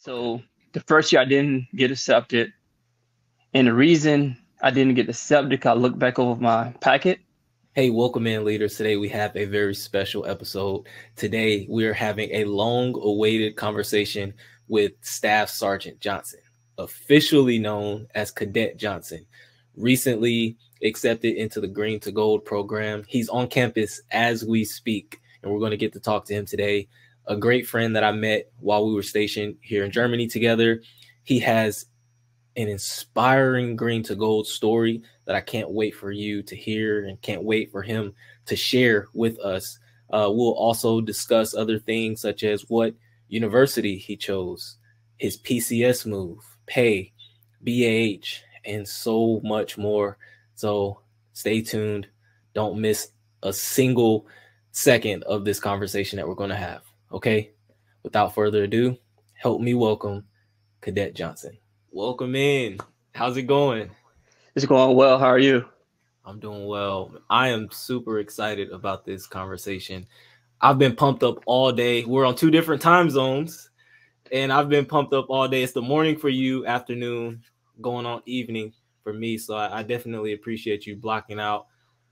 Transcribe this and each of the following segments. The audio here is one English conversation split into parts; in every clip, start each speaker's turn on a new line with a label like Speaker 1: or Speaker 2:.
Speaker 1: So the first year I didn't get accepted, and the reason I didn't get accepted, I looked back over my packet.
Speaker 2: Hey, welcome in, leaders. Today we have a very special episode. Today we are having a long-awaited conversation with Staff Sergeant Johnson, officially known as Cadet Johnson, recently accepted into the Green to Gold program. He's on campus as we speak, and we're going to get to talk to him today. A great friend that I met while we were stationed here in Germany together. He has an inspiring Green to Gold story that I can't wait for you to hear and can't wait for him to share with us. We'll also discuss other things such as what university he chose, his PCS move, pay, BAH, and so much more. So stay tuned. Don't miss a single second of this conversation that we're going to have. Okay, without further ado, help me welcome Cadet Johnson. Welcome in. How's it going?
Speaker 1: It's going well. How are you?
Speaker 2: I'm doing well. I am super excited about this conversation. I've been pumped up all day. We're on two different time zones, and I've been pumped up all day. It's the morning for you, afternoon, going on evening for me. So I definitely appreciate you blocking out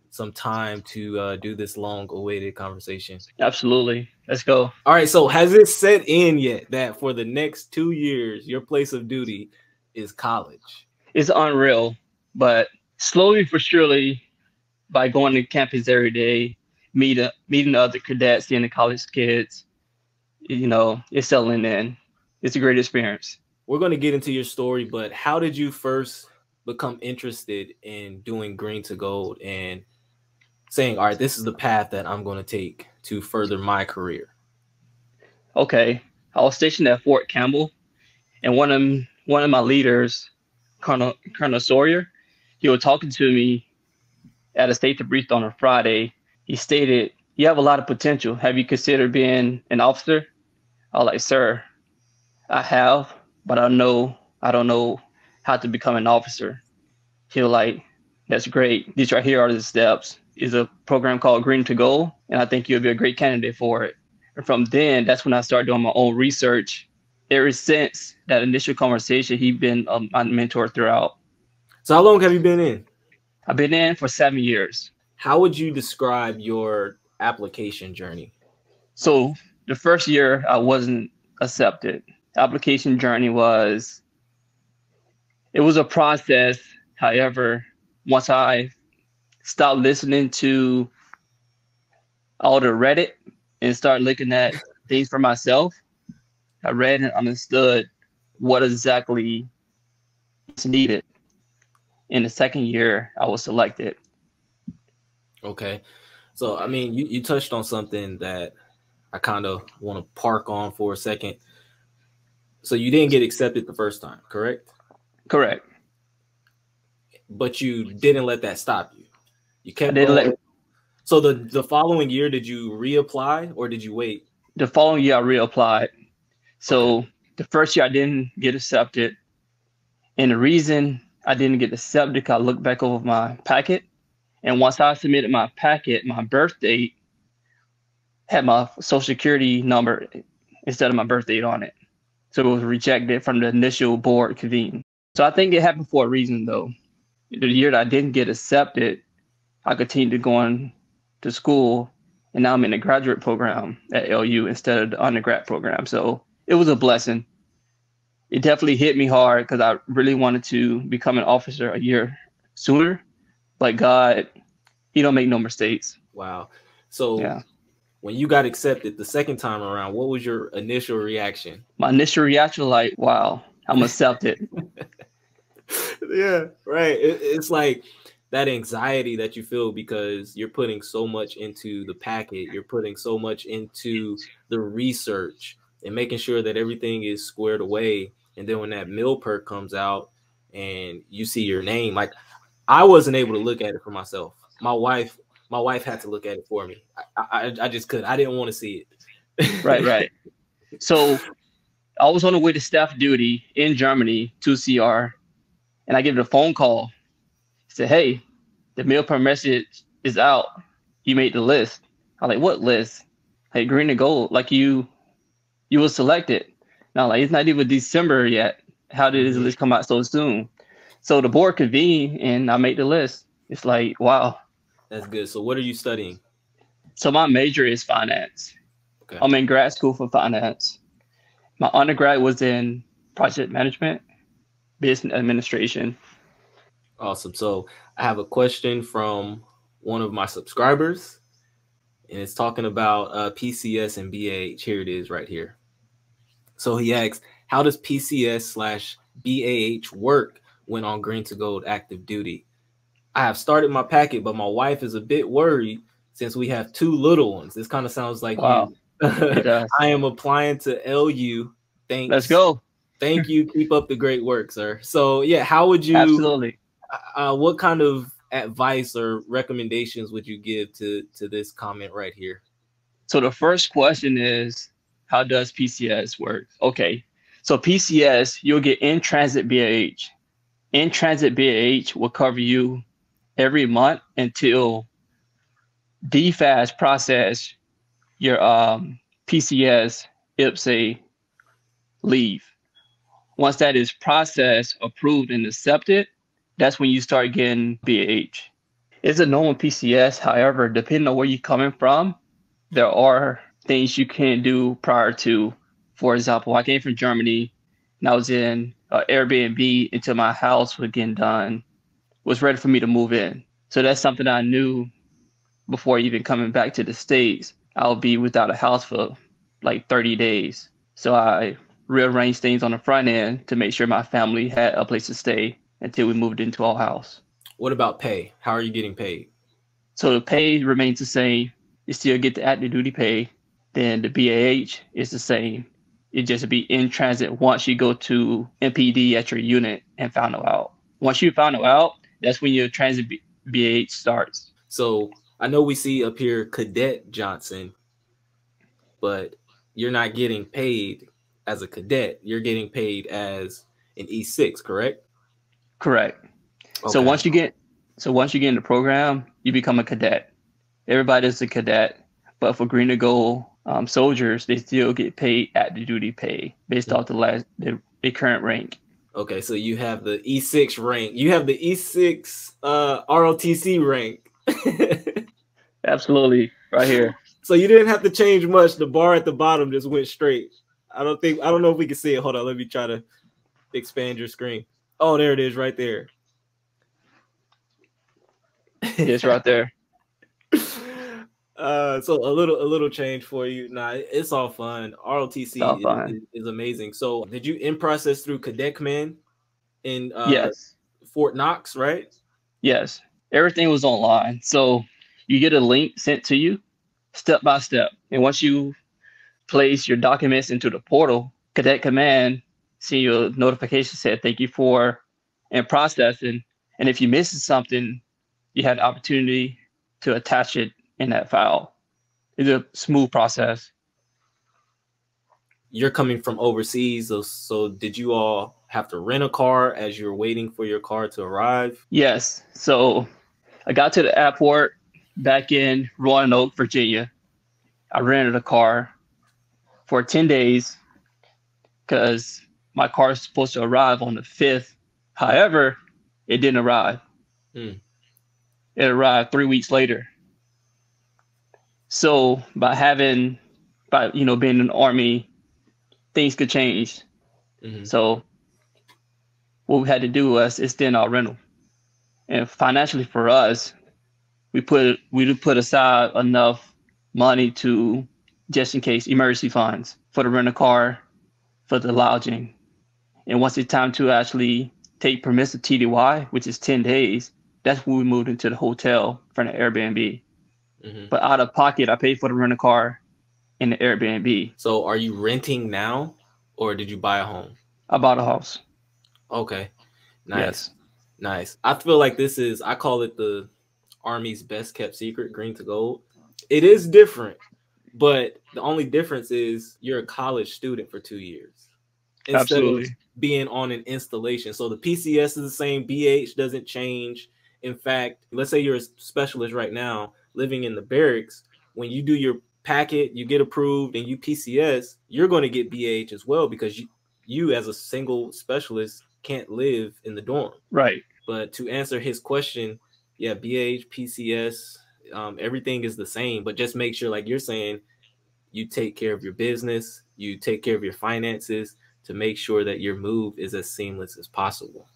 Speaker 2: some time to do this long-awaited conversation.
Speaker 1: Absolutely. Let's go.
Speaker 2: All right. So has it set in yet that for the next 2 years, your place of duty is college?
Speaker 1: It's unreal, but slowly but surely, by going to campus every day, meeting the other cadets, seeing the college kids, it's settling in. It's a great experience.
Speaker 2: We're going to get into your story, but how did you first become interested in doing Green to Gold and saying, all right, this is the path that I'm going to take to further my career?
Speaker 1: Okay. I was stationed at Fort Campbell, and one of my leaders, Colonel Sawyer, he was talking to me at a state debrief on a Friday. He stated, "You have a lot of potential. Have you considered being an officer?" I was like, "Sir, I have, but I don't know how to become an officer." He was like, "That's great. These right here are the steps. It's a program called Green to Gold, and I think you'll be a great candidate for it." And from then, that's when I started doing my own research. Ever since that initial conversation, he's been my mentor throughout.
Speaker 2: So how long have you been in?
Speaker 1: I've been in for 7 years.
Speaker 2: How would you describe your application journey?
Speaker 1: So the first year I wasn't accepted. The application journey was a process. However, once I stopped listening to all the Reddit and started looking at things for myself, I read and understood what exactly is needed. In the second year, I was selected.
Speaker 2: Okay. So, I mean, you touched on something that I kind of want to park on for a second. So you didn't get accepted the first time, correct?
Speaker 1: Correct.
Speaker 2: But you didn't let that stop you. You kept going. So the following year, did you reapply or did you wait?
Speaker 1: The following year, I reapplied. So the first year I didn't get accepted. And the reason I didn't get accepted, I looked back over my packet. And once I submitted my packet, my birth date had my social security number instead of my birth date on it. So it was rejected from the initial board convene. So I think it happened for a reason, though. The year that I didn't get accepted, I continued to go on to school, and now I'm in the graduate program at LU instead of the undergrad program. So it was a blessing. It definitely hit me hard because I really wanted to become an officer a year sooner, but God, he don't make no mistakes.
Speaker 2: Wow. So when you got accepted the second time around, what was your initial reaction?
Speaker 1: My initial reaction was like, wow, I'm accepted.
Speaker 2: Yeah, right. It's like that anxiety that you feel because you're putting so much into the packet. You're putting so much into the research and making sure that everything is squared away. And then when that meal perk comes out and you see your name, like I wasn't able to look at it for myself. My wife had to look at it for me. I just couldn't. I didn't want to see it.
Speaker 1: Right. So I was on the way to staff duty in Germany to CR, and I get a phone call. He said, "Hey, the meal perk message is out. You made the list." I'm like, "What list?" Like Green to Gold, like you were selected. Now, like, it's not even December yet. How did this list come out so soon? So the board convened and I made the list. It's like, wow.
Speaker 2: That's good. So what are you studying?
Speaker 1: So my major is finance.
Speaker 2: Okay.
Speaker 1: I'm in grad school for finance. My undergrad was in project management, business administration.
Speaker 2: Awesome. So I have a question from one of my subscribers, and it's talking about PCS and BAH. Here it is right here. So he asks, how does PCS/BAH work when on green to gold active duty? I have started my packet, but my wife is a bit worried since we have 2 little ones. This kind of sounds like
Speaker 1: Wow.
Speaker 2: you.
Speaker 1: It does.
Speaker 2: I am applying to LU. Thanks.
Speaker 1: Let's go.
Speaker 2: Thank you. Keep up the great work, sir. So yeah, how would you?
Speaker 1: Absolutely.
Speaker 2: What kind of advice or recommendations would you give to this comment right here?
Speaker 1: So the first question is, how does PCS work? Okay. So PCS, you'll get in-transit BAH. In-transit BAH will cover you every month until DFAS process your PCS IPSA leave. Once that is processed, approved, and accepted, that's when you start getting BAH. It's a normal PCS. However, depending on where you're coming from, there are things you can't do prior to. For example, I came from Germany and I was in Airbnb until my house was getting done, was ready for me to move in. So that's something I knew before even coming back to the States. I'll be without a house for like 30 days. So I rearranged things on the front end to make sure my family had a place to stay until we moved into our house.
Speaker 2: What about pay? How are you getting paid?
Speaker 1: So the pay remains the same. You still get the active duty pay. Then the BAH is the same. It just be in transit once you go to MPD at your unit and found out. Once you found out, that's when your transit BAH starts.
Speaker 2: So I know we see up here Cadet Johnson, but you're not getting paid as a cadet. You're getting paid as an E6, correct?
Speaker 1: Correct.
Speaker 2: Okay.
Speaker 1: So once you get in the program, you become a cadet. Everybody's a cadet, but for green to gold soldiers, they still get paid active duty pay based off the current rank.
Speaker 2: Okay, so you have the E6 rank. You have the E6 ROTC rank.
Speaker 1: Absolutely, right here.
Speaker 2: So you didn't have to change much. The bar at the bottom just went straight. I don't know if we can see it. Hold on, let me try to expand your screen. Oh, there it is, right there.
Speaker 1: It's right there.
Speaker 2: So a little change for you. Nah, it's all fun. ROTC is amazing. So did you in process through Cadet Command in
Speaker 1: yes.
Speaker 2: Fort Knox, right?
Speaker 1: Yes. Everything was online. So you get a link sent to you step by step. And once you place your documents into the portal, Cadet Command see your notification said thank you for and processing. And if you miss something, you had the opportunity to attach it in that file. It's a smooth process.
Speaker 2: You're coming from overseas, so did you all have to rent a car as you're waiting for your car to arrive?
Speaker 1: Yes. So I got to the airport back in Roanoke, Virginia. I rented a car for 10 days because my car is supposed to arrive on the 5th. However, it didn't arrive. It arrived 3 weeks later. So by being in the Army, things could change. Mm-hmm. So what we had to do was extend our rental. And financially for us, we put aside enough money to just in case emergency funds for the rental car, for the lodging. And once it's time to actually take permissive TDY, which is 10 days, that's when we moved into the hotel from the Airbnb. Mm-hmm. But out of pocket, I paid for the rental car and the Airbnb.
Speaker 2: So are you renting now or did you buy a home?
Speaker 1: I bought a house.
Speaker 2: Okay. Nice.
Speaker 1: Yes.
Speaker 2: Nice. I feel like I call it the Army's best kept secret, green to gold. It is different, but the only difference is you're a college student for 2 years. Instead of being on an installation. So the PCS is the same. BH doesn't change. In fact, let's say you're a specialist right now living in the barracks. When you do your packet, you get approved and you PCS, you're going to get BH as well because you as a single specialist can't live in the dorm.
Speaker 1: Right.
Speaker 2: But to answer his question, yeah, BH, PCS, everything is the same, but just make sure, like you're saying, you take care of your business, you take care of your finances to make sure that your move is as seamless as possible.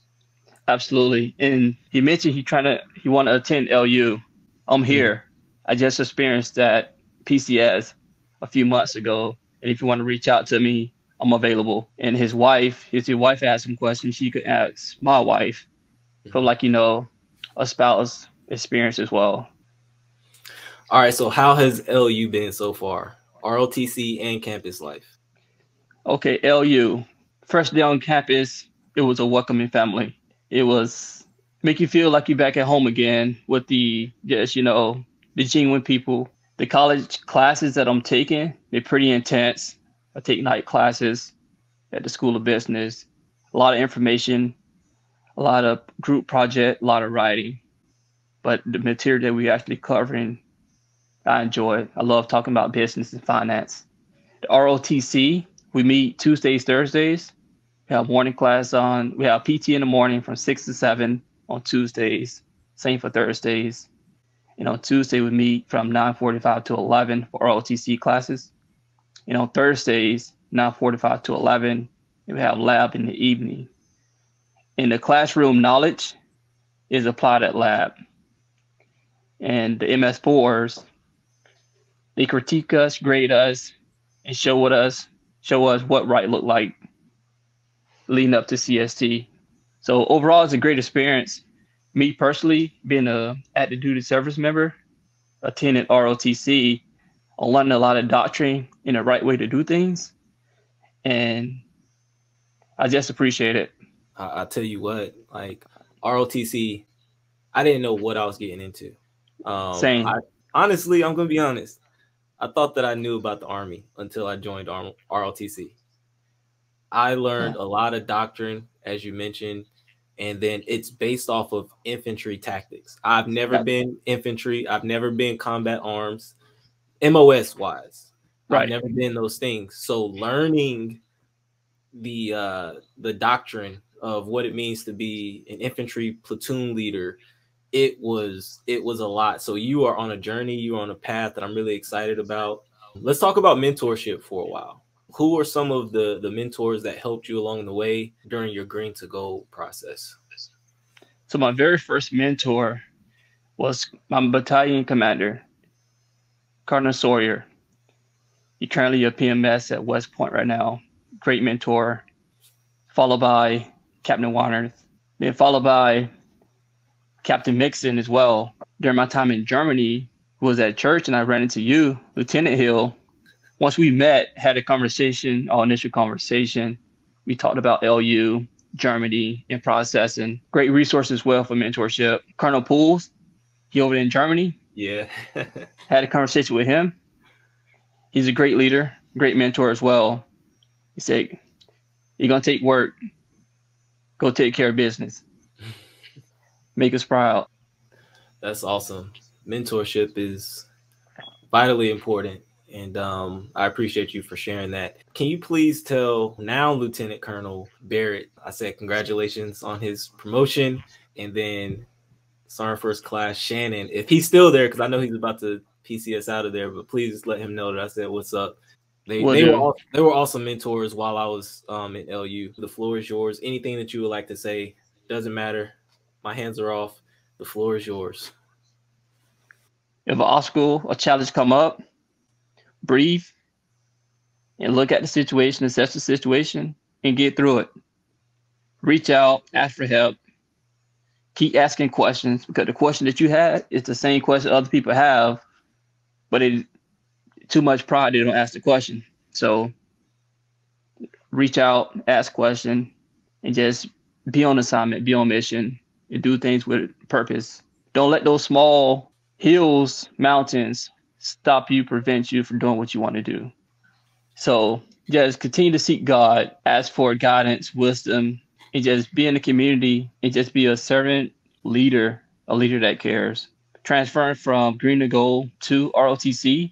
Speaker 1: Absolutely. And he mentioned he want to attend LU. I'm here. I just experienced that PCS a few months ago. And if you want to reach out to me, I'm available. And his wife, if your wife has some questions, she could ask my wife for a spouse experience as well.
Speaker 2: All right. So how has LU been so far? ROTC and campus life.
Speaker 1: Okay, LU. First day on campus, it was a welcoming family. It was make you feel like you're back at home again with the genuine people. The college classes that I'm taking, they're pretty intense. I take night classes at the School of Business. A lot of information, a lot of group project, a lot of writing. But the material that we actually covering, I enjoy. I love talking about business and finance. The ROTC, we meet Tuesdays, Thursdays. We have morning class on. We have PT in the morning from 6 to 7 on Tuesdays. Same for Thursdays. And on Tuesday, we meet from 9:45 to 11 for ROTC classes. And on Thursdays, 9:45 to 11, we have lab in the evening. And the classroom knowledge is applied at lab. And the MS4s, they critique us, grade us, and show us what right look like leading up to CST. So overall, it's a great experience. Me personally, being a active duty service member, attending ROTC, I learned a lot of doctrine and the right way to do things. And I just appreciate it.
Speaker 2: I'll tell you what, like ROTC, I didn't know what I was getting into.
Speaker 1: Same.
Speaker 2: Honestly, I'm going to be honest. I thought that I knew about the Army until I joined ROTC. I learned a lot of doctrine, as you mentioned, and then it's based off of infantry tactics. I've never been infantry. I've never been combat arms, MOS wise. I've never been those things. So learning the doctrine of what it means to be an infantry platoon leader, it was a lot. So you are on a journey, you're on a path that I'm really excited about. Let's talk about mentorship for a while. Who are some of the mentors that helped you along the way during your green to gold process?
Speaker 1: So my very first mentor was my battalion commander, Cardinal Sawyer. He's currently a PMS at West Point right now. Great mentor. Followed by Captain Warner, then followed by Captain Mixon as well. During my time in Germany, was at church and I ran into you, Lieutenant Hill. Once we met, had a conversation, our initial conversation, we talked about LU, Germany, and processing. Great resource as well for mentorship. Colonel Pools, he over in Germany.
Speaker 2: Yeah.
Speaker 1: Had a conversation with him. He's a great leader, great mentor as well. He said, you're going to take work. Go take care of business. Make us proud.
Speaker 2: That's awesome. Mentorship is vitally important. And I appreciate you for sharing that. Can you please tell now Lieutenant Colonel Barrett, I said congratulations on his promotion, and then Sergeant First Class Shannon, if he's still there, because I know he's about to PCS out of there, but please let him know that I said what's up. They were awesome mentors while I was in LU. The floor is yours. Anything that you would like to say, doesn't matter. My hands are off. The floor is yours.
Speaker 1: If an obstacle or challenge come up, breathe and look at the situation, assess the situation, and get through it. Reach out, ask for help. Keep asking questions, because the question that you had is the same question other people have, but it too much pride, they don't ask the question. So reach out, ask question, and just be on assignment, be on mission, and do things with purpose. Don't let those small hills, mountains prevent you from doing what you want to do. So just continue to seek God, ask for guidance, wisdom, and just be in the community and just be a servant leader, a leader that cares. Transferring from green to gold to ROTC,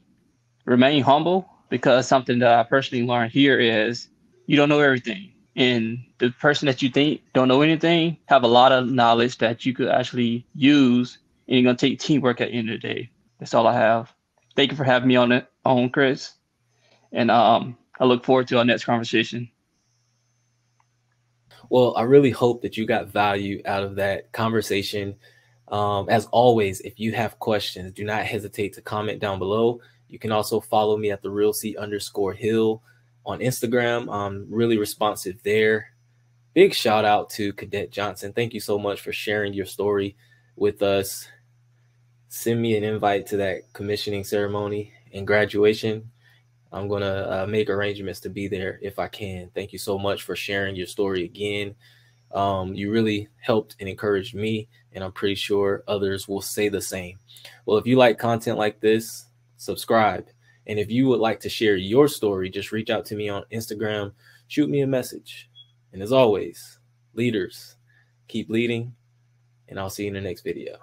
Speaker 1: remain humble, because something that I personally learned here is you don't know everything. And the person that you think don't know anything have a lot of knowledge that you could actually use, and you're gonna take teamwork at the end of the day. That's all I have. Thank you for having me on Chris, and I look forward to our next conversation.
Speaker 2: Well, I really hope that you got value out of that conversation. As always, if you have questions, do not hesitate to comment down below. You can also follow me at @therealc_Hill on Instagram. I'm really responsive there. Big shout out to Cadet Johnson. Thank you so much for sharing your story with us. Send me an invite to that commissioning ceremony and graduation. I'm going to make arrangements to be there if I can. Thank you so much for sharing your story again. You really helped and encouraged me, and I'm pretty sure others will say the same. Well, if you like content like this, subscribe. And if you would like to share your story, just reach out to me on Instagram, shoot me a message. And as always, leaders, keep leading, and I'll see you in the next video.